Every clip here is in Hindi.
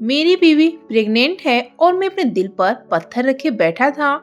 मेरी बीवी प्रेग्नेंट है और मैं अपने दिल पर पत्थर रखे बैठा था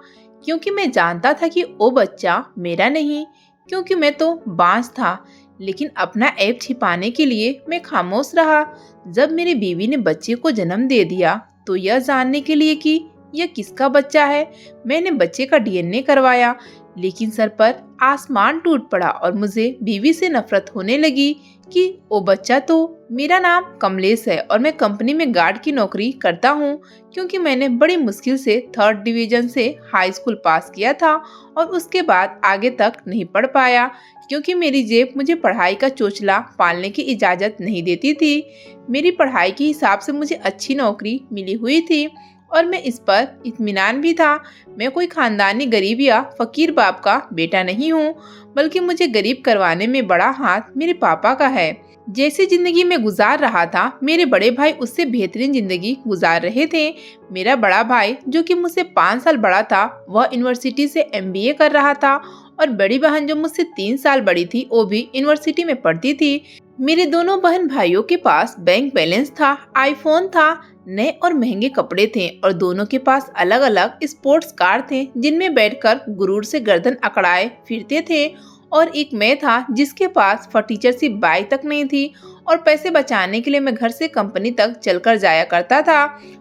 क्योंकि मैं जानता था कि वो बच्चा मेरा नहीं, क्योंकि मैं तो बांझ था। लेकिन अपना ऐब छिपाने के लिए मैं खामोश रहा। जब मेरी बीवी ने बच्चे को जन्म दे दिया तो यह जानने के लिए कि यह किसका बच्चा है, मैंने बच्चे का डीएनए करवाया। लेकिन सर पर आसमान टूट पड़ा और मुझे बीवी से नफरत होने लगी कि वो बच्चा तो मेरा नाम कमलेश है और मैं कंपनी में गार्ड की नौकरी करता हूँ, क्योंकि मैंने बड़ी मुश्किल से 3rd डिवीजन से हाई स्कूल पास किया था और उसके बाद आगे तक नहीं पढ़ पाया, क्योंकि मेरी जेब मुझे पढ़ाई का चोचला पालने की इजाज़त नहीं देती थी। मेरी पढ़ाई के हिसाब से मुझे अच्छी नौकरी मिली हुई थी और मैं इस पर इत्मीनान भी था। मैं कोई खानदानी गरीब या फकीर बाप का बेटा नहीं हूँ, बल्कि मुझे गरीब करवाने में बड़ा हाथ मेरे पापा का है। जैसी जिंदगी में गुजार रहा था, मेरे बड़े भाई उससे बेहतरीन जिंदगी गुजार रहे थे। मेरा बड़ा भाई, जो कि मुझसे 5 साल बड़ा था, वह यूनिवर्सिटी से एमबीए कर रहा था और बड़ी बहन, जो मुझसे 3 साल बड़ी थी, वो भी यूनिवर्सिटी में पढ़ती थी। मेरे दोनों बहन भाइयों के पास बैंक बैलेंस था, आईफोन था, नए और महंगे कपड़े थे और दोनों के पास अलग अलग स्पोर्ट्स कार थे जिनमें बैठकर गुरूर से गर्दन अकड़ाए फिरते थे। और एक मैं था जिसके पास फटीचर सी बाइक तक नहीं थी और पैसे बचाने के लिए मैं घर से कंपनी तक चलकर जाया करता था।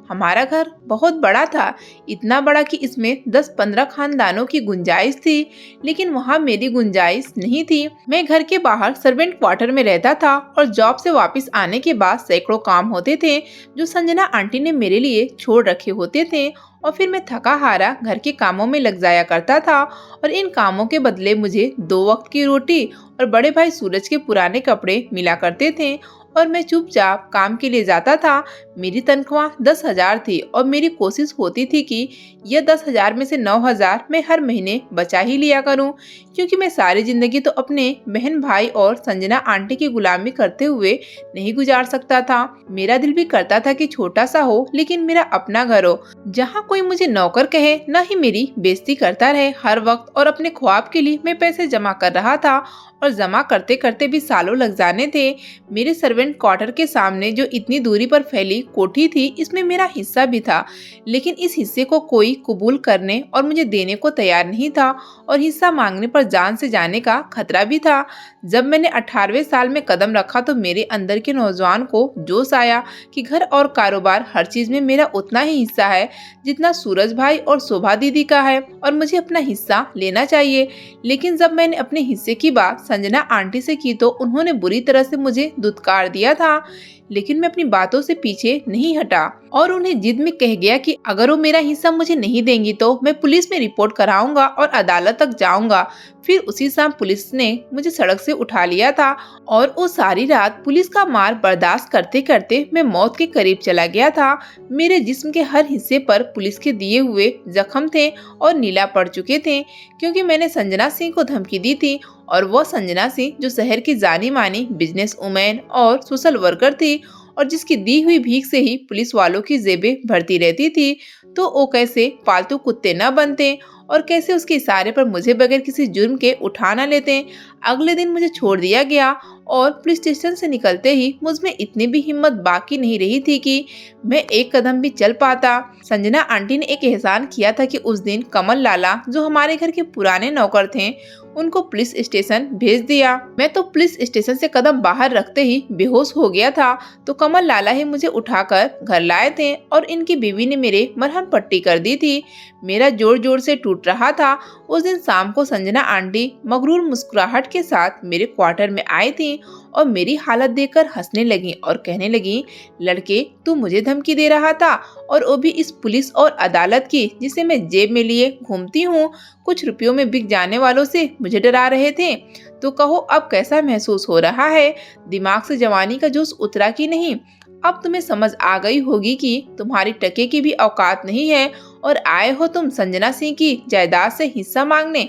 हमारा घर बहुत बड़ा था, इतना बड़ा कि इसमें 10-15 खानदानों की गुंजाइश थी, लेकिन वहाँ मेरी गुंजाइश नहीं थी। मैं घर के बाहर सर्वेंट क्वार्टर में रहता था और जॉब से वापस आने के बाद सैकड़ों काम होते थे जो संजना आंटी ने मेरे लिए छोड़ रखे होते थे और फिर मैं थका हारा घर के कामों में लग जाया करता था और इन कामों के बदले मुझे 2 वक्त की रोटी और बड़े भाई सूरज के पुराने कपड़े मिला करते थे और मैं चुपचाप काम के लिए जाता था। मेरी तनख्वाह 10,000 थी और मेरी कोशिश होती थी कि यह 10,000 में से 9,000 मैं हर महीने बचा ही लिया करूं, क्योंकि मैं सारी जिंदगी तो अपने बहन भाई और संजना आंटी की गुलामी करते हुए नहीं गुजार सकता था। मेरा दिल भी करता था कि छोटा सा हो लेकिन मेरा अपना घर हो, जहाँ कोई मुझे नौकर कहे, न ही मेरी बेइज्जती करता रहे हर वक्त। और अपने ख्वाब के लिए मैं पैसे जमा कर रहा था और जमा करते करते भी सालों लग जाने थे। मेरे सर्वेंट क्वार्टर के सामने जो इतनी दूरी पर फैली कोठी थी, इसमें मेरा हिस्सा भी था, लेकिन इस हिस्से को कोई कबूल करने और मुझे देने को तैयार नहीं था और हिस्सा मांगने पर जान से जाने का खतरा भी था। जब मैंने 18वें साल में कदम रखा तो मेरे अंदर के नौजवान को जोश आया कि घर और कारोबार हर चीज में मेरा उतना ही हिस्सा है जितना सूरज भाई और शोभा दीदी का है और मुझे अपना हिस्सा लेना चाहिए। लेकिन जब मैंने अपने हिस्से की बात संजना आंटी से की तो उन्होंने बुरी तरह से मुझे धुतकार दिया था, लेकिन मैं अपनी बातों से पीछे नहीं हटा और उन्हें जिद में कह गया कि अगर वो मेरा हिस्सा मुझे नहीं देंगी तो मैं पुलिस में रिपोर्ट कराऊंगा और अदालत तक जाऊंगा। फिर उसी शाम पुलिस ने मुझे सड़क से उठा लिया था और वो सारी रात पुलिस का मार बर्दाश्त करते करते मैं मौत के करीब चला गया था। मेरे जिस्म के हर हिस्से पर पुलिस के दिए हुए जख्म थे और नीला पड़ चुके थे, क्योंकि मैंने संजना सिंह को धमकी दी थी और वो संजना सिंह जो शहर की जानी मानी बिजनेस वुमेन और सोशल वर्कर थी और जिसकी दी हुई भीख से ही पुलिस वालों की जेबें भरती रहती थी। तो वो कैसे पालतू कुत्ते न बनते और कैसे उसके इशारे पर मुझे बगैर किसी जुर्म के उठा न लेते। अगले दिन मुझे छोड़ दिया गया और पुलिस स्टेशन से निकलते ही मुझमें इतनी भी हिम्मत बाकी नहीं रही थी कि मैं एक कदम भी चल पाता। संजना आंटी ने एक एहसान किया था कि उस दिन कमल लाला, जो हमारे घर के पुराने नौकर थे, उनको पुलिस स्टेशन भेज दिया। मैं तो पुलिस स्टेशन से कदम बाहर रखते ही बेहोश हो गया था, तो कमल लाला ही मुझे उठाकर घर लाए थे और इनकी बीवी ने मेरे मरहम पट्टी कर दी थी। मेरा जोर जोर से टूट रहा था। उस दिन शाम को संजना आंटी मगरूर मुस्कुराहट के साथ मेरे क्वार्टर में आई थी और मेरी हालत देखकर हंसने लगी और कहने लगी, लड़के, तू मुझे धमकी दे रहा था और वो भी इस पुलिस और अदालत की, जिसे मैं जेब में लिए घूमती हूँ। कुछ रुपयों में बिक जाने वालों से मुझे डरा रहे थे। तो कहो अब कैसा महसूस हो रहा है? दिमाग से जवानी का जोश उतरा कि नहीं? अब तुम्हें समझ आ गई होगी कि तुम्हारी टके की भी औकात नहीं है और आए हो तुम संजना सिंह की जायदाद से हिस्सा मांगने।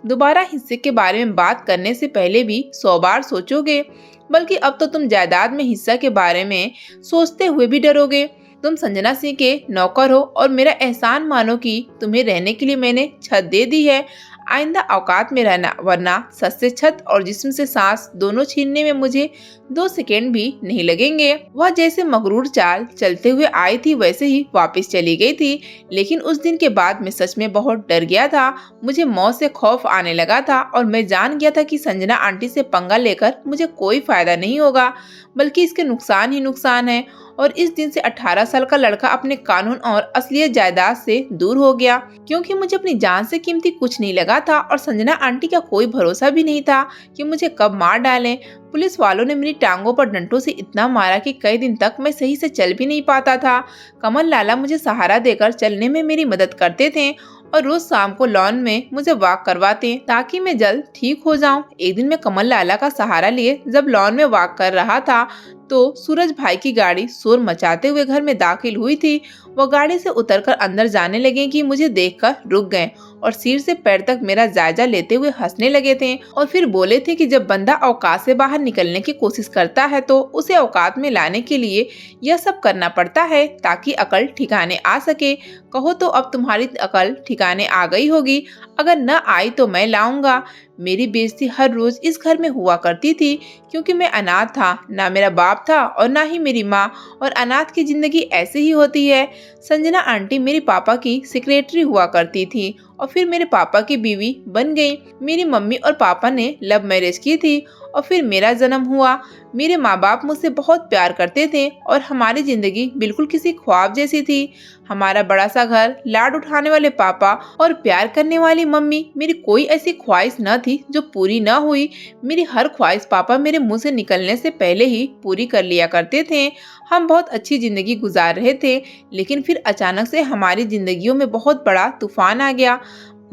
दोबारा हिस्से के बारे में बात करने से पहले भी 100 बार सोचोगे, बल्कि अब तो तुम जायदाद में हिस्सा के बारे में सोचते हुए भी डरोगे। तुम संजना सिंह के नौकर हो और मेरा एहसान मानो कि तुम्हें रहने के लिए मैंने छत दे दी है। आइंदा औकात में रहना, वरना सच से छत और जिस्म से सांस दोनों छीनने में मुझे 2 सेकेंड भी नहीं लगेंगे। वह जैसे मगरूर चाल चलते हुए आई थी वैसे ही वापस चली गई थी। लेकिन उस दिन के बाद मैं सच में बहुत डर गया था। मुझे मौत से खौफ आने लगा था और मैं जान गया था कि संजना आंटी से पंगा लेकर मुझे कोई फायदा नहीं होगा, बल्कि इसके नुकसान ही नुकसान है। और इस दिन से 18 साल का लड़का अपने कानून और असलियत जायदाद से दूर हो गया, क्योंकि मुझे अपनी जान से कीमती कुछ नहीं लगा था और संजना आंटी का कोई भरोसा भी नहीं था कि मुझे कब मार डालें। पुलिस वालों ने मेरी टांगों पर डंडों से इतना मारा कि कई दिन तक मैं सही से चल भी नहीं पाता था। कमल लाला मुझे सहारा देकर चलने में मेरी मदद करते थे और रोज शाम को लॉन में मुझे वॉक करवाते ताकि मैं जल्द ठीक हो जाऊं। एक दिन मैं कमल लाला का सहारा लिए जब लॉन में वॉक कर रहा था तो सूरज भाई की गाड़ी शोर मचाते हुए घर में दाखिल हुई थी। वो गाड़ी से उतरकर अंदर जाने लगे कि मुझे देखकर रुक गए और सिर से पैर तक मेरा जायजा लेते हुए हंसने लगे थे और फिर बोले थे कि जब बंदा औकात से बाहर निकलने की कोशिश करता है तो उसे औकात में लाने के लिए यह सब करना पड़ता है ताकि अकल ठिकाने आ सके। कहो तो अब तुम्हारी अकल ठिकाने आ गई होगी, अगर न आई तो मैं लाऊंगा। मेरी बेइज्जती हर रोज इस घर में हुआ करती थी क्योंकि मैं अनाथ था, ना मेरा बाप था और ना ही मेरी माँ, और अनाथ की जिंदगी ऐसे ही होती है। संजना आंटी मेरे पापा की सेक्रेटरी हुआ करती थी और फिर मेरे पापा की बीवी बन गई। मेरी मम्मी और पापा ने लव मैरिज की थी और फिर मेरा जन्म हुआ। मेरे माँ बाप मुझसे बहुत प्यार करते थे और हमारी जिंदगी बिल्कुल किसी ख्वाब जैसी थी। हमारा बड़ा सा घर, लाड उठाने वाले पापा और प्यार करने वाली मम्मी। मेरी कोई ऐसी ख्वाहिश न थी जो पूरी न हुई। मेरी हर ख्वाहिश पापा मेरे मुंह से निकलने से पहले ही पूरी कर लिया करते थे। हम बहुत अच्छी जिंदगी गुजार रहे थे, लेकिन फिर अचानक से हमारी जिंदगियों में बहुत बड़ा तूफान आ गया।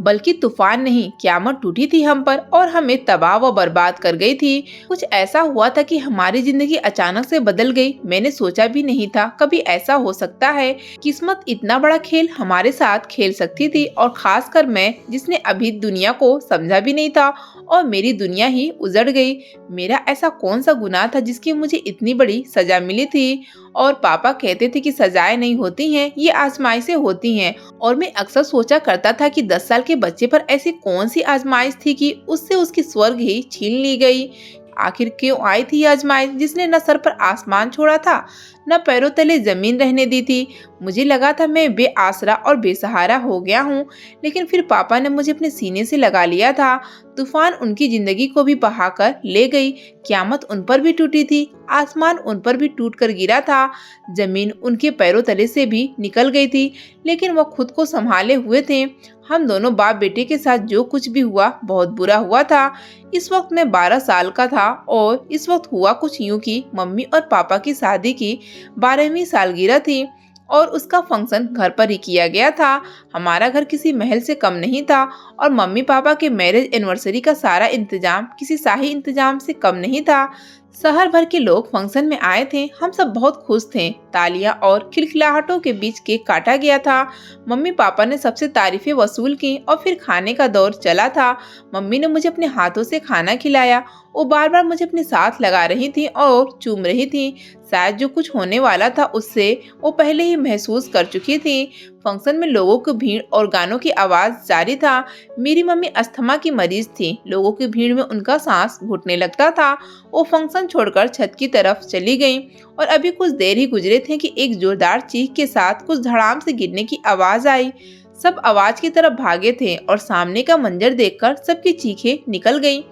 बल्कि तूफान नहीं, क़यामत टूटी थी हम पर और हमें तबाह व बर्बाद कर गई थी। कुछ ऐसा हुआ था कि हमारी जिंदगी अचानक से बदल गई। मैंने सोचा भी नहीं था कभी ऐसा हो सकता है। किस्मत इतना बड़ा खेल हमारे साथ खेल सकती थी, और खासकर मैं जिसने अभी दुनिया को समझा भी नहीं था, और मेरी दुनिया ही उजड़ गई। मेरा ऐसा कौन सा गुनाह था जिसकी मुझे इतनी बड़ी सजा मिली थी? और पापा कहते थे कि सजाएं नहीं होती हैं, ये आजमाइशें होती हैं। और मैं अक्सर सोचा करता था कि 10 साल के बच्चे पर ऐसी कौन सी आजमाइश थी कि उससे उसकी स्वर्ग ही छीन ली गई। आखिर क्यों आई थी आजमाइश जिसने न सर पर आसमान छोड़ा था, न पैरों तले जमीन रहने दी थी। मुझे लगा था मैं बेआसरा और बेसहारा हो गया हूँ, लेकिन फिर पापा ने मुझे अपने सीने से लगा लिया था। तूफान उनकी जिंदगी को भी बहाकर ले गई। क़यामत उन पर भी टूटी थी, आसमान उन पर भी टूट कर गिरा था, जमीन उनके पैरों तले से भी निकल गई थी, लेकिन वो खुद को संभाले हुए थे। हम दोनों बाप बेटे के साथ जो कुछ भी हुआ बहुत बुरा हुआ था। इस वक्त मैं 12 साल का था और इस वक्त हुआ कुछ यूं कि मम्मी और पापा की शादी की 12वीं सालगिरह थी और उसका फंक्शन घर पर ही किया गया था। हमारा घर किसी महल से कम नहीं था और मम्मी पापा के मैरिज एनिवर्सरी का सारा इंतजाम किसी शाही इंतजाम से कम नहीं था। शहर भर के लोग फंक्शन में आए थे। हम सब बहुत खुश थे। तालियां और खिलखिलाहटों के बीच केक काटा गया था। मम्मी पापा ने सबसे तारीफें वसूल की और फिर खाने का दौर चला था। मम्मी ने मुझे अपने हाथों से खाना खिलाया। वो बार बार मुझे अपने साथ लगा रही थी और चूम रही थी। शायद जो कुछ होने वाला था उससे वो पहले ही महसूस कर चुकी थी। फंक्शन में लोगों की भीड़ और गानों की आवाज जारी था। मेरी मम्मी अस्थमा की मरीज थी। लोगों की भीड़ में उनका सांस घुटने लगता था। वो फंक्शन छोड़कर छत की तरफ चली गई और अभी कुछ देर ही गुजरे थे कि एक जोरदार चीख के साथ कुछ धड़ाम से गिरने की आवाज आई। सब आवाज की तरफ भागे थे और सामने का मंजर देखकर सबकी चीखें निकल गईं।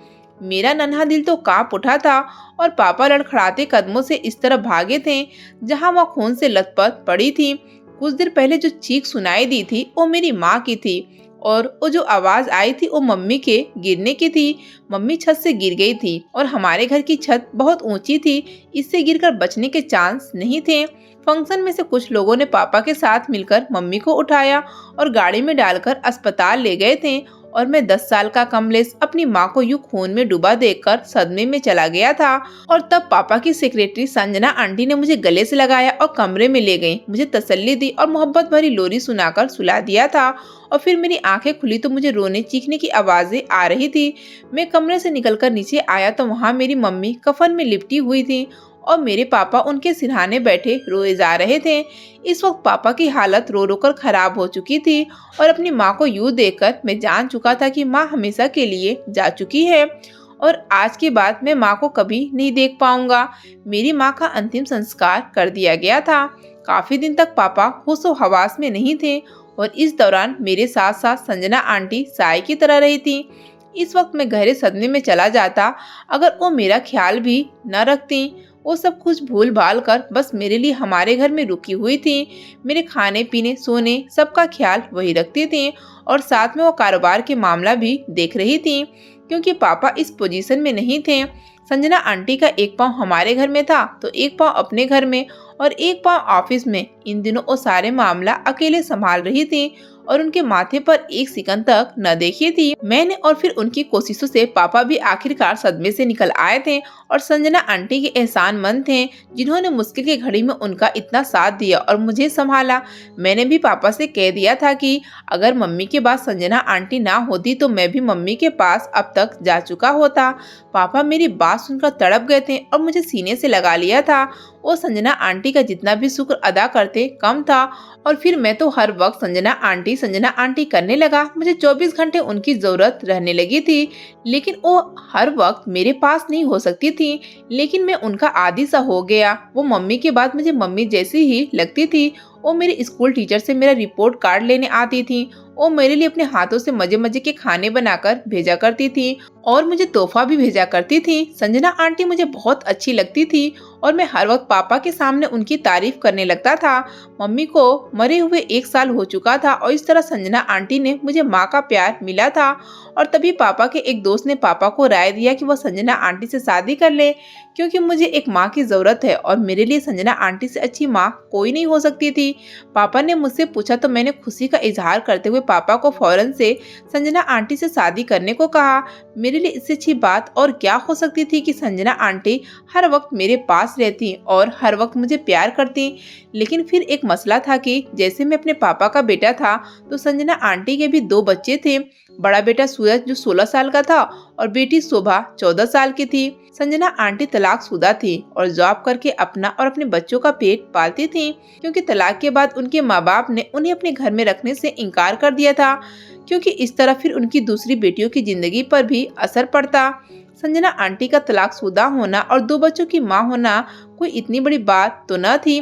मेरा नन्हा दिल तो कांप उठा था और पापा लड़खड़ाते कदमों से इस तरफ भागे थे जहां वह खून से लथपथ पड़ी थी। कुछ देर पहले जो चीख सुनाई दी थी वो मेरी माँ की थी और वो जो आवाज आई थी वो मम्मी के गिरने की थी। मम्मी छत से गिर गई थी और हमारे घर की छत बहुत ऊंची थी, इससे गिरकर बचने के चांस नहीं थे। फंक्शन में से कुछ लोगों ने पापा के साथ मिलकर मम्मी को उठाया और गाड़ी में डालकर अस्पताल ले गए थे और मैं 10 साल का कमलेश अपनी माँ को यूं खून में डूबा देखकर सदमे में चला गया था। और तब पापा की सेक्रेटरी संजना आंटी ने मुझे गले से लगाया और कमरे में ले गई, मुझे तसल्ली दी और मोहब्बत भरी लोरी सुनाकर सुला दिया था। और फिर मेरी आंखें खुली तो मुझे रोने चीखने की आवाजें आ रही थी। मैं कमरे से निकलकर नीचे आया तो वहाँ मेरी मम्मी कफन में लिपटी हुई थी और मेरे पापा उनके सिरहाने बैठे रोए जा रहे थे। इस वक्त पापा की हालत रो रो कर खराब हो चुकी थी और अपनी माँ को यूं देखकर मैं जान चुका था कि माँ हमेशा के लिए जा चुकी है। और आज के बाद मैं माँ को कभी नहीं देख पाऊंगा। मेरी माँ का अंतिम संस्कार कर दिया गया था। काफी दिन तक पापा होशो हवास में नहीं थे और इस दौरान मेरे साथ साथ संजना आंटी साय की तरह रही थी। इस वक्त मैं गहरे सदमे में चला जाता अगर वो मेरा ख्याल भी न रखती। वो सब कुछ भूल भाल कर बस मेरे लिए हमारे घर में रुकी हुई थी। मेरे खाने पीने सोने सबका ख्याल वही रखती थी और साथ में वो कारोबार के मामला भी देख रही थी, क्योंकि पापा इस पोजीशन में नहीं थे। संजना आंटी का एक पाँव हमारे घर में था तो एक पाँव अपने घर में और एक पाँव ऑफिस में। इन दिनों वो सारे मामला अकेले संभाल रही थी और उनके माथे पर एक सिकन तक न देखी थी। मैंने और फिर उनकी कोशिशों से पापा भी आखिरकार सदमे से निकल आए थे और संजना आंटी के एहसानमंद थे, जिन्होंने मुश्किल की घड़ी में उनका इतना साथ दिया और मुझे संभाला। मैंने भी पापा से कह दिया था कि अगर मम्मी के बाद संजना आंटी ना होती तो मैं भी मम्मी के पास अब तक जा चुका होता। पापा मेरी बात सुनकर तड़प गए थे और मुझे सीने से लगा लिया था। वो संजना आंटी का जितना भी शुक्र अदा करते कम था और फिर मैं तो हर वक्त संजना आंटी करने लगा। मुझे 24 घंटे उनकी जरूरत रहने लगी थी, लेकिन वो हर वक्त मेरे पास नहीं हो सकती थी। लेकिन मैं उनका आदी सा हो गया। वो मम्मी के बाद मुझे मम्मी जैसी ही लगती थी। वो मेरे स्कूल टीचर से मेरा रिपोर्ट कार्ड लेने आती थी। वो मेरे लिए अपने हाथों से मजे मजे के खाने बनाकर भेजा करती थी और मुझे तोहफा भी भेजा करती थी। संजना आंटी मुझे बहुत अच्छी लगती थी और मैं हर वक्त पापा के सामने उनकी तारीफ करने लगता था। मम्मी को मरे हुए 1 साल हो चुका था और इस तरह संजना आंटी ने मुझे माँ का प्यार मिला था। और तभी पापा के एक दोस्त ने पापा को राय दिया कि वह संजना आंटी से शादी कर ले, क्योंकि मुझे एक माँ की जरूरत है और मेरे लिए संजना आंटी से अच्छी माँ कोई नहीं हो सकती थी। पापा ने मुझसे पूछा तो मैंने खुशी का इजहार करते हुए पापा को फौरन से संजना आंटी से शादी करने को कहा। मेरे लिए इससे अच्छी बात और क्या हो सकती थी कि संजना आंटी हर वक्त मेरे पास रहती और हर वक्त मुझे प्यार करती। लेकिन फिर एक मसला था कि जैसे मैं अपने पापा का बेटा था तो संजना आंटी के भी 2 बच्चे थे। बड़ा बेटा सूरज जो 16 साल का था और बेटी शोभा 14 साल की थी। संजना आंटी तलाकशुदा थी और जॉब करके अपना और अपने बच्चों का पेट पालती थी, क्योंकि तलाक के बाद उनके माँ बाप ने उन्हें अपने घर में रखने से इनकार कर दिया था, क्योंकि इस तरह फिर उनकी दूसरी बेटियों की जिंदगी पर भी असर पड़ता। संजना आंटी का तलाकशुदा होना और 2 बच्चों की माँ होना कोई इतनी बड़ी बात तो न थी।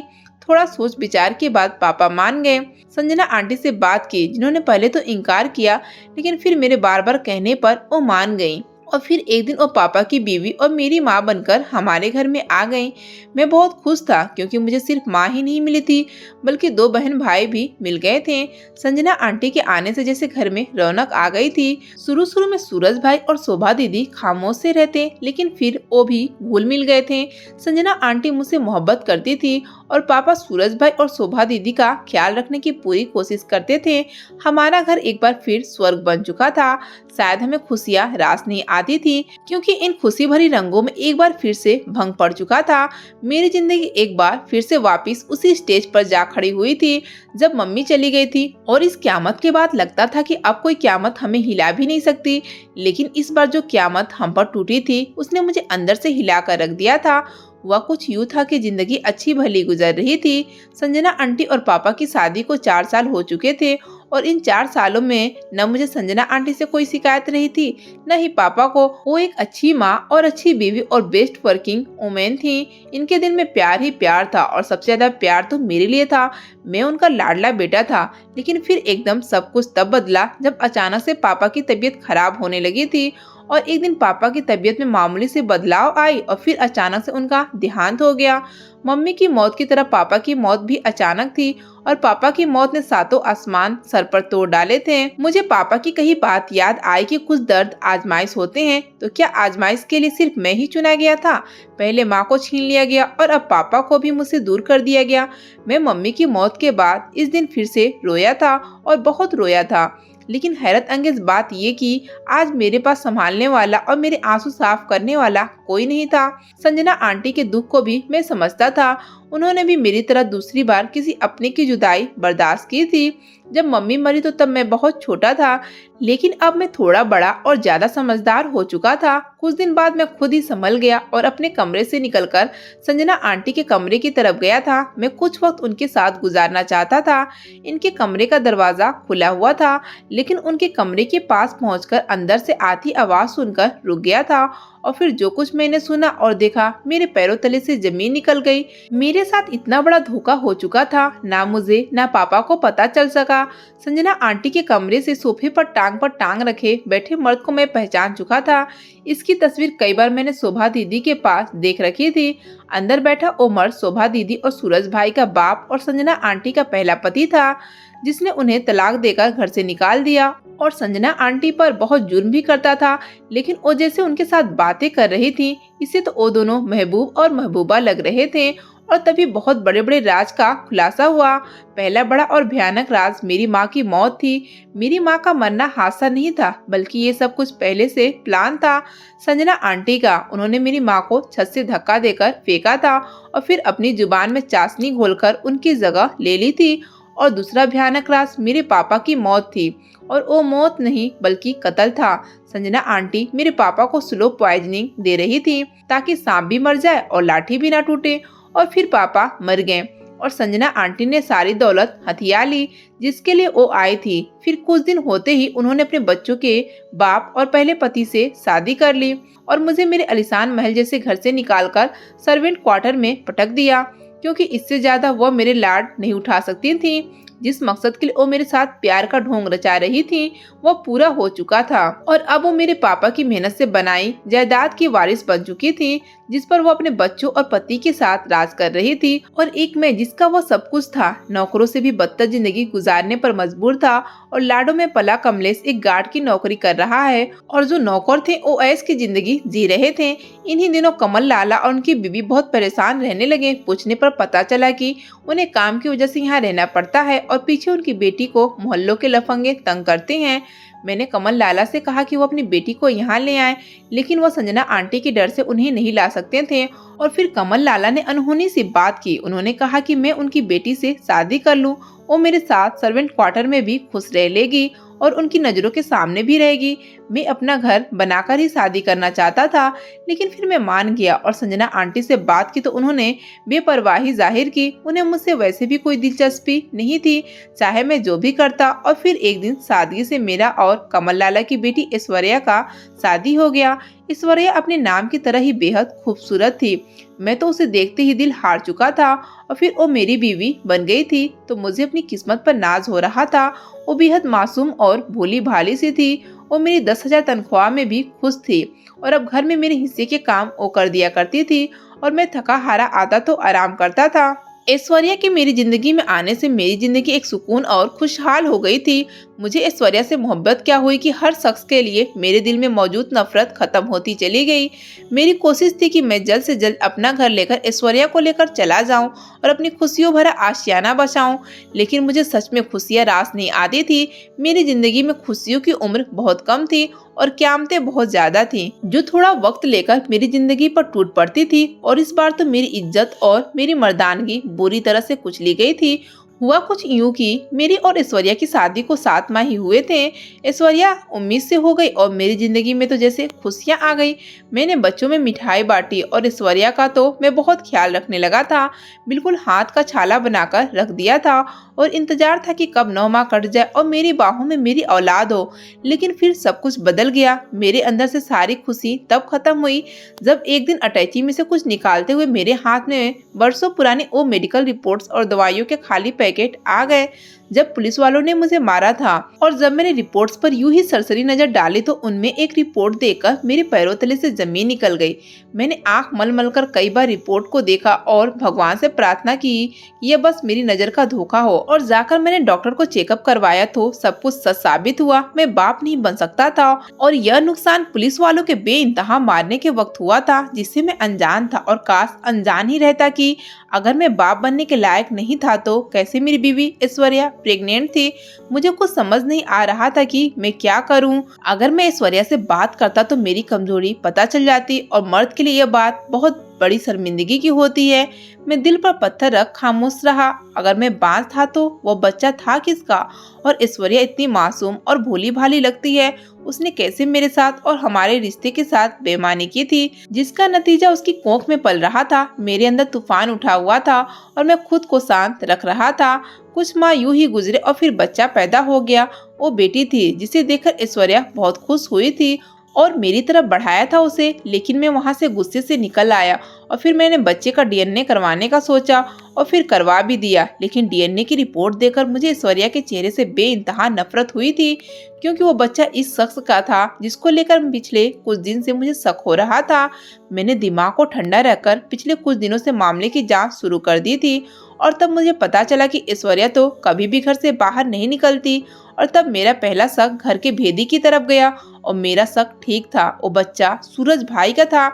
थोड़ा सोच विचार के बाद पापा मान गए। संजना आंटी से बात की, जिन्होंने पहले तो इनकार किया, लेकिन फिर मेरे बार बार कहने पर वो मान गई और फिर एक दिन वो पापा की बीवी और मेरी माँ बनकर हमारे घर में आ गई। मैं बहुत खुश था, क्योंकि मुझे सिर्फ माँ ही नहीं मिली थी बल्कि 2 बहन भाई भी मिल गए थे। संजना आंटी के आने से जैसे घर में रौनक आ गई थी। शुरू में सूरज भाई और शोभा दीदी खामोश से रहते, लेकिन फिर वो भी घुल मिल गए थे। संजना आंटी मुझसे मोहब्बत करती थी और पापा सूरज भाई और शोभा दीदी का ख्याल रखने की पूरी कोशिश करते थे। हमारा घर एक बार फिर स्वर्ग बन चुका था। शायद हमें खुशियाँ रास नहीं आती थी, क्योंकि इन खुशी भरी रंगों में एक बार फिर से भंग पड़ चुका था। मेरी जिंदगी एक बार फिर से वापस उसी स्टेज पर जा खड़ी हुई थी जब मम्मी चली गई थी, और इस क्यामत के बाद लगता था कि अब कोई क्यामत हमें हिला भी नहीं सकती। लेकिन इस बार जो क्यामत हम पर टूटी थी उसने मुझे अंदर से हिला कर रख दिया था। वह कुछ यूँ था कि जिंदगी अच्छी भली गुजर रही थी। संजना आंटी और पापा की शादी को 4 साल हो चुके थे और इन 4 सालों में न मुझे संजना आंटी से कोई शिकायत रही थी, न ही पापा को। वो एक अच्छी माँ और अच्छी बीवी और बेस्ट वर्किंग वुमेन थी। इनके दिल में प्यार ही प्यार था और सबसे ज्यादा प्यार तो मेरे लिए था। मैं उनका लाडला बेटा था। लेकिन फिर एकदम सब कुछ तब बदला जब अचानक से पापा की तबीयत खराब होने लगी थी और एक दिन पापा की तबीयत में मामूली से बदलाव आई और फिर अचानक से उनका देहांत हो गया। मम्मी की मौत की तरह पापा की मौत भी अचानक थी और पापा की मौत ने 7 आसमान सर पर तोड़ डाले थे। मुझे पापा की कही बात याद आई कि कुछ दर्द आजमाइश होते हैं, तो क्या आजमाइश के लिए सिर्फ मैं ही चुना गया था? पहले माँ को छीन लिया गया और अब पापा को भी मुझसे दूर कर दिया गया। मैं मम्मी की मौत के बाद इस दिन फिर से रोया था और बहुत रोया था। लेकिन हैरत अंगेज बात ये कि आज मेरे पास संभालने वाला और मेरे आंसू साफ करने वाला कोई नहीं था। संजना आंटी के दुख को भी मैं समझता था। उन्होंने भी मेरी तरह दूसरी बार किसी अपने की जुदाई बर्दाश्त की थी। जब मम्मी मरी तो तब मैं बहुत छोटा था, लेकिन अब मैं थोड़ा बड़ा और ज्यादा समझदार हो चुका था। कुछ दिन बाद मैं खुद ही संभल गया और अपने कमरे से निकलकर संजना आंटी के कमरे की तरफ गया था। मैं कुछ वक्त उनके साथ गुजारना चाहता था। इनके कमरे का दरवाजा खुला हुआ था, लेकिन उनके कमरे के पास पहुंचकर अंदर से आती आवाज सुनकर रुक गया था। और फिर जो कुछ मैंने सुना और देखा, मेरे पैरों तले से जमीन निकल गई। मेरे साथ इतना बड़ा धोखा हो चुका था, ना मुझे ना पापा को पता चल सका। संजना आंटी के कमरे से सोफे पर टांग रखे बैठे मर्द को मैं पहचान चुका था। इसकी तस्वीर कई बार मैंने शोभा दीदी के पास देख रखी थी। अंदर बैठा वो मर्द शोभा दीदी और सूरज भाई का बाप और संजना आंटी का पहला पति था, जिसने उन्हें तलाक देकर घर से निकाल दिया और संजना आंटी पर बहुत जुर्म भी करता था। लेकिन वो जैसे उनके साथ बातें कर रही थी, इससे तो वो दोनों महबूब और महबूबा लग रहे थे। और तभी बहुत बड़े बड़े राज का खुलासा हुआ। पहला बड़ा और भयानक राज मेरी माँ की मौत थी। मेरी माँ का मरना हादसा नहीं था, बल्कि ये सब कुछ पहले से प्लान था संजना आंटी का। उन्होंने मेरी माँ को छत से धक्का देकर फेंका था और फिर अपनी जुबान में चाशनी घोलकर उनकी जगह ले ली थी। और दूसरा भयानक राज मेरे पापा की मौत थी, और वो मौत नहीं बल्कि कत्ल था। संजना आंटी मेरे पापा को स्लो पॉइजनिंग दे रही थी ताकि सांप भी मर जाए और लाठी भी ना टूटे। और फिर पापा मर गए और संजना आंटी ने सारी दौलत हथिया ली जिसके लिए वो आई थी। फिर कुछ दिन होते ही उन्होंने अपने बच्चों के बाप और पहले पति से शादी कर ली और मुझे मेरे आलीशान महल जैसे घर से निकालकर सर्वेंट क्वार्टर में पटक दिया, क्योंकि इससे ज्यादा वो मेरे लाड नहीं उठा सकती थी। जिस मकसद के लिए वो मेरे साथ प्यार का ढोंग रचा रही थी, वो पूरा हो चुका था और अब वो मेरे पापा की मेहनत से बनाई जायदाद की वारिस बन चुकी थी, जिस पर वो अपने बच्चों और पति के साथ राज कर रही थी। और एक मैं जिसका वो सब कुछ था, नौकरों से भी बदतर जिंदगी गुजारने पर मजबूर था। और लाडो में पला कमलेश एक गार्ड की नौकरी कर रहा है और जो नौकर थे वो ऐश की जिंदगी जी रहे थे। इन्हीं दिनों कमल लाला और उनकी बीवी बहुत परेशान रहने लगे। पूछने पर पता चला कि उन्हें काम की वजह से यहाँ रहना पड़ता है और पीछे उनकी बेटी को मोहल्लों के लफंगे तंग करते हैं। मैंने कमल लाला से कहा कि वो अपनी बेटी को यहाँ ले आए, लेकिन वो संजना आंटी के डर से उन्हें नहीं ला सकते थे। और फिर कमल लाला ने अनहोनी सी बात की। उन्होंने कहा कि मैं उनकी बेटी से शादी कर लूं, वो मेरे साथ सर्वेंट क्वार्टर में भी खुश रह लेगी और उनकी नजरों के सामने भी रहेगी। मैं अपना घर बनाकर ही शादी करना चाहता था, लेकिन फिर मैं मान गया और संजना आंटी से बात की तो उन्होंने बेपरवाही जाहिर की। उन्हें मुझसे वैसे भी कोई दिलचस्पी नहीं थी, चाहे मैं जो भी करता। और फिर एक दिन सादगी से मेरा और कमल लाला की बेटी ऐश्वर्या का शादी हो गया। ऐश्वर्या अपने नाम की तरह ही बेहद खूबसूरत थी। मैं तो उसे देखते ही दिल हार चुका था और फिर वो मेरी बीवी बन गई थी, तो मुझे अपनी किस्मत पर नाज हो रहा था। वो बेहद मासूम और भोली भाली सी थी। वो मेरी 10,000 तनख्वाह में भी खुश थी और अब घर में मेरे हिस्से के काम वो कर दिया करती थी और मैं थका हारा आता तो आराम करता था। ऐश्वर्या के मेरी जिंदगी में आने से मेरी जिंदगी एक सुकून और खुशहाल हो गई थी। मुझे ऐश्वर्या से मोहब्बत क्या हुई कि हर शख्स के लिए मेरे दिल में मौजूद नफरत खत्म होती चली गई। मेरी कोशिश थी कि मैं जल्द से जल्द अपना घर लेकर ऐश्वर्या को लेकर चला जाऊं और अपनी खुशियों भरा आशियाना बसाऊं, लेकिन मुझे सच में खुशियां रास नहीं आती थी। मेरी जिंदगी में खुशियों की उम्र बहुत कम थी और क़यामतें बहुत ज्यादा थी, जो थोड़ा वक्त लेकर मेरी जिंदगी पर टूट पड़ती थी। और इस बार तो मेरी इज्जत और मेरी मर्दानगी बुरी तरह से कुचली गई थी। हुआ कुछ यूं कि मेरी और ऐश्वर्या की शादी को 7 माह ही हुए थे। ऐश्वर्या उम्मीद से हो गई और मेरी जिंदगी में तो जैसे खुशियां आ गई। मैंने बच्चों में मिठाई बांटी और ऐश्वर्या का तो मैं बहुत ख्याल रखने लगा था। बिल्कुल हाथ का छाला बनाकर रख दिया था और इंतजार था कि कब 9 माह कट जाए और मेरी बाहों में मेरी औलाद हो। लेकिन फिर सब कुछ बदल गया। मेरे अंदर से सारी खुशी तब खत्म हुई जब एक दिन अटैची में से कुछ निकालते हुए मेरे हाथ में बरसों पुरानी वो मेडिकल रिपोर्ट्स और दवाइयों के खाली पैकेट आ गए। जब पुलिस वालों ने मुझे मारा था और जब मैंने रिपोर्ट्स पर यूं ही सरसरी नजर डाली तो उनमें एक रिपोर्ट देखकर मेरे पैरों तले से जमीन निकल गई। मैंने आंख मल मल कर कई बार रिपोर्ट को देखा और भगवान से प्रार्थना की यह बस मेरी नजर का धोखा हो। और जाकर मैंने डॉक्टर को चेकअप करवाया तो सब कुछ सच साबित हुआ। मैं बाप नहीं बन सकता था और यह नुकसान पुलिस वालों के बेइंतहा मारने के वक्त हुआ था, जिससे मैं अनजान था। और काश अनजान ही रहता कि अगर मैं बाप बनने के लायक नहीं था तो कैसे मेरी बीवी ऐश्वर्या प्रेग्नेंट थी। मुझे कुछ समझ नहीं आ रहा था कि मैं क्या करूं। अगर मैं ऐश्वर्या से बात करता तो मेरी कमजोरी पता चल जाती और मर्द के लिए यह बात बहुत बड़ी शर्मिंदगी की होती है। मैं दिल पर पत्थर रख खामोश रहा। अगर मैं बांस था तो वो बच्चा था किसका? और ऐश्वर्या इतनी मासूम और भोली भाली लगती है, उसने कैसे मेरे साथ और हमारे रिश्ते के साथ बेईमानी की थी, जिसका नतीजा उसकी कोख में पल रहा था। मेरे अंदर तूफान उठा हुआ था और मैं खुद को शांत रख रहा था। कुछ माह यूं ही गुजरे और फिर बच्चा पैदा हो गया। वो बेटी थी जिसे देखकर ऐश्वर्या बहुत खुश हुई थी और मेरी तरफ बढ़ाया था उसे, लेकिन मैं वहां से गुस्से से निकल आया और फिर मैंने बच्चे का डीएनए करवाने का सोचा और फिर करवा भी दिया। लेकिन डीएनए की रिपोर्ट देखकर मुझे ऐश्वर्या के चेहरे से बेइंतहा नफरत हुई थी, क्योंकि वो बच्चा इस शख्स का था जिसको लेकर पिछले कुछ दिन से मुझे शक हो रहा था। मैंने दिमाग को ठंडा रखकर पिछले कुछ दिनों से मामले की जांच शुरू कर दी थी और तब मुझे पता चला कि ऐश्वर्या तो कभी भी घर से बाहर नहीं निकलती। और तब मेरा पहला शक घर के भेदी की तरफ गया और मेरा शक ठीक था, वो बच्चा सूरज भाई का था।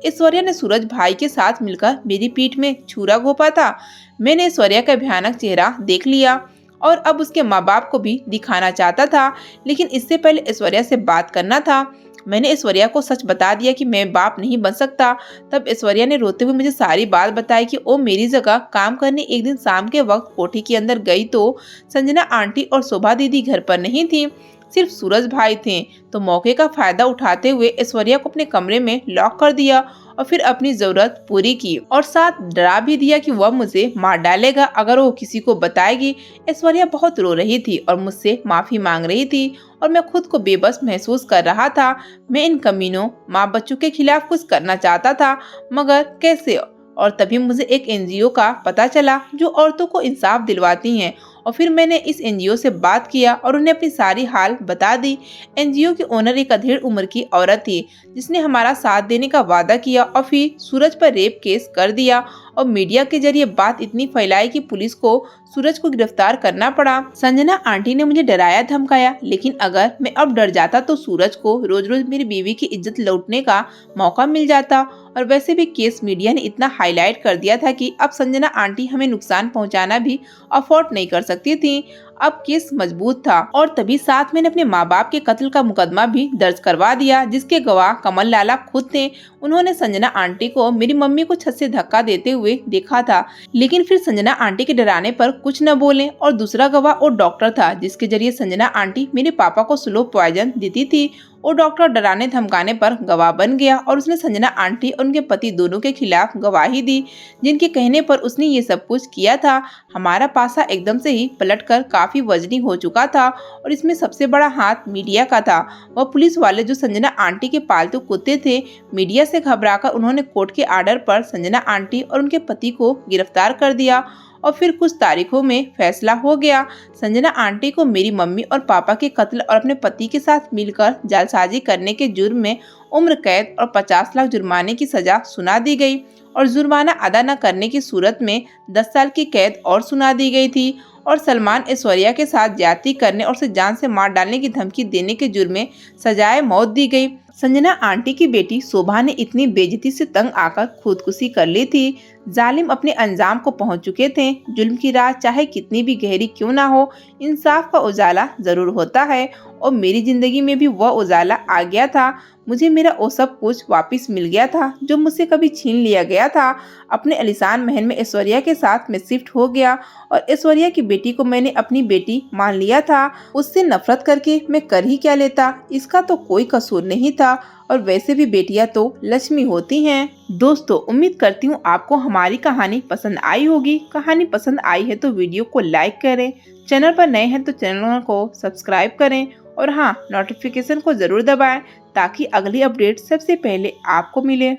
ऐश्वर्या ने सूरज भाई के साथ मिलकर मेरी पीठ में छुरा घोंपा था। मैंने ऐश्वर्या का भयानक चेहरा देख लिया और अब उसके माँ बाप को भी दिखाना चाहता था, लेकिन इससे पहले ऐश्वर्या से बात करना था। मैंने ऐश्वर्या को सच बता दिया कि मैं बाप नहीं बन सकता। तब ऐश्वर्या ने रोते हुए मुझे सारी बात बताई कि वो मेरी जगह काम करने एक दिन शाम के वक्त कोठी के अंदर गई तो संजना आंटी और शोभा दीदी घर पर नहीं थी, सिर्फ सूरज भाई थे। तो मौके का फायदा उठाते हुए ऐश्वर्या को अपने कमरे में लॉक कर दिया और फिर अपनी जरूरत पूरी की और साथ डरा भी दिया कि वह मुझे मार डालेगा अगर वो किसी को बताएगी। ऐश्वर्या बहुत रो रही थी और मुझसे माफी मांग रही थी और मैं खुद को बेबस महसूस कर रहा था। मैं इन कमीनों माँ बच्चों के खिलाफ कुछ करना चाहता था, मगर कैसे? और तभी मुझे एक एनजीओ का पता चला जो औरतों को इंसाफ दिलवाती हैं और फिर मैंने इस एनजीओ से बात किया और उन्हें अपनी सारी हाल बता दी। एनजीओ की ओनर एक अधेड़ उम्र की औरत थी जिसने हमारा साथ देने का वादा किया और फिर सूरज पर रेप केस कर दिया और मीडिया के जरिए बात इतनी फैलाई कि पुलिस को सूरज को गिरफ्तार करना पड़ा। संजना आंटी ने मुझे डराया धमकाया, लेकिन अगर मैं अब डर जाता तो सूरज को रोज रोज मेरी बीवी की इज्जत लौटने का मौका मिल जाता। और वैसे भी केस मीडिया ने इतना हाईलाइट कर दिया था कि अब संजना आंटी हमें नुकसान पहुंचाना भी अफोर्ड नहीं कर सकती थी। अब केस मजबूत था और तभी साथ मैंने अपने माँ बाप के कत्ल का मुकदमा भी दर्ज करवा दिया, जिसके गवाह कमल लाला खुद थे। उन्होंने संजना आंटी को मेरी मम्मी को छत से धक्का देते हुए देखा था, लेकिन फिर संजना आंटी के डराने पर कुछ न बोले। और दूसरा गवाह वो डॉक्टर था जिसके जरिए संजना आंटी मेरे पापा को स्लो पॉइजन देती थी। वो डॉक्टर डराने धमकाने पर गवाह बन गया और उसने संजना आंटी और उनके पति दोनों के खिलाफ गवाही दी, जिनके कहने पर उसने ये सब कुछ किया था। हमारा पासा एकदम से ही पलटकर काफी वजनी हो चुका था और इसमें सबसे बड़ा हाथ मीडिया का था। वह पुलिस वाले जो संजना आंटी के पालतू कुत्ते थे। मीडिया से घबराकर उन्होंने कोर्ट के आर्डर पर संजना आंटी और उनके पति को गिरफ्तार कर दिया और फिर कुछ तारीखों में फैसला हो गया। संजना आंटी को मेरी मम्मी और पापा के कत्ल और अपने पति के साथ मिलकर जालसाजी करने के जुर्म में उम्र कैद और 50 लाख जुर्माने की सजा सुना दी गई और जुर्माना अदा न करने की सूरत में 10 साल की कैद और सुना दी गई थी। और सलमान ऐश्वर्या के साथ ज्यादती करने और उसे जान से मार डालने की धमकी देने के जुर्म में सजाए मौत दी गई। संजना आंटी की बेटी शोभा ने इतनी बेइज्जती से तंग आकर खुदकुशी कर ली थी। जालिम अपने अंजाम को पहुंच चुके थे। जुल्म की रात चाहे कितनी भी गहरी क्यों ना हो, इंसाफ का उजाला जरूर होता है और मेरी जिंदगी में भी वह उजाला आ गया था। मुझे मेरा वो सब कुछ वापस मिल गया था जो मुझसे कभी छीन लिया गया था। अपने आलीशान महल में ऐश्वर्या के साथ मैं शिफ्ट हो गया और ऐश्वर्या की बेटी को मैंने अपनी बेटी मान लिया था। उससे नफरत करके मैं कर ही क्या लेता, इसका तो कोई कसूर नहीं था और वैसे भी बेटियां तो लक्ष्मी होती हैं। दोस्तों, उम्मीद करती हूँ आपको हमारी कहानी पसंद आई होगी। कहानी पसंद आई है तो वीडियो को लाइक करें, चैनल पर नए हैं तो चैनल को सब्सक्राइब करें और हाँ, नोटिफिकेशन को जरूर दबाएं ताकि अगली अपडेट सबसे पहले आपको मिले।